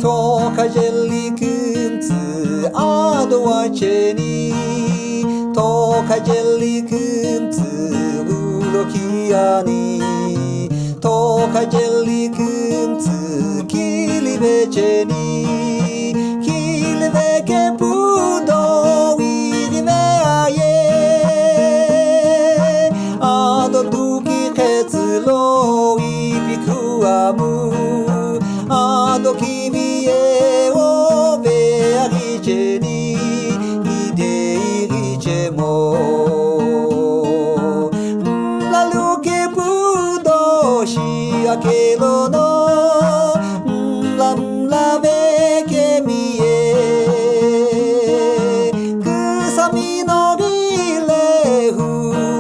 Toka jelly kunts adwa cheni Toka jelly kunts ulokiani Toka jelly kunts kilibe cheni Kilibe ke pudo wiribe aye Ado tuki ketsulo ibikuamu Ado kimi e o vearice ni ideice mo La luce pudo shi akelo no La veke mi e Kusami no bile hu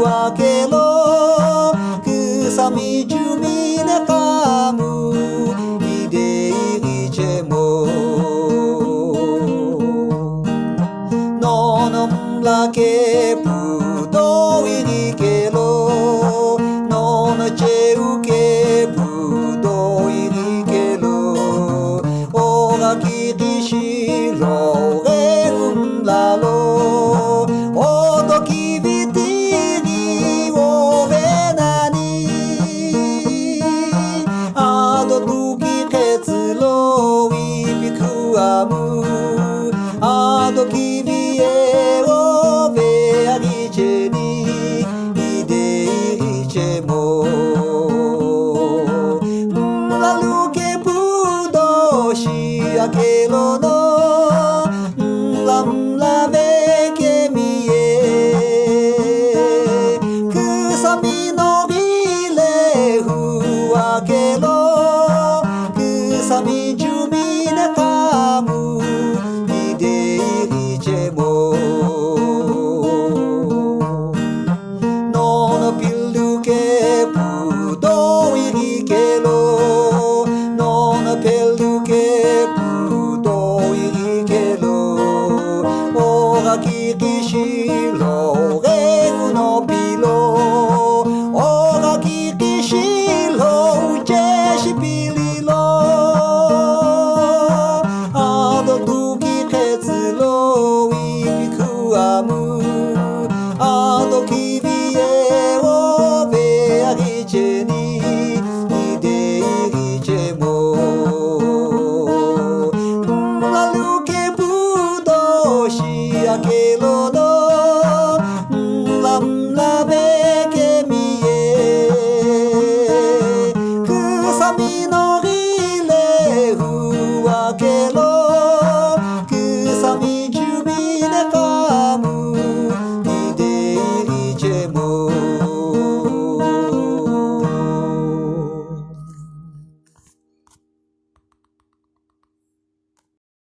akelo Kusami jumi ne kamu Non la che pudo irikelo Non c'è che pudo irikelo Ora chi rishiro re lalo Odo ki vitiri o venani Ado tuki ketsulo ibikuamu Ado ki vie o vearice ni ideice mo La luce pudo shi akelo no La veke mi e Kusami no bile hu akelo Kusami jumi ne kamu ideice mo Non pillu che pudo irikelo Non pillu che pudo irikelo Ora chi rishilo re uno pilo Ora chi rishilo uceshi pilo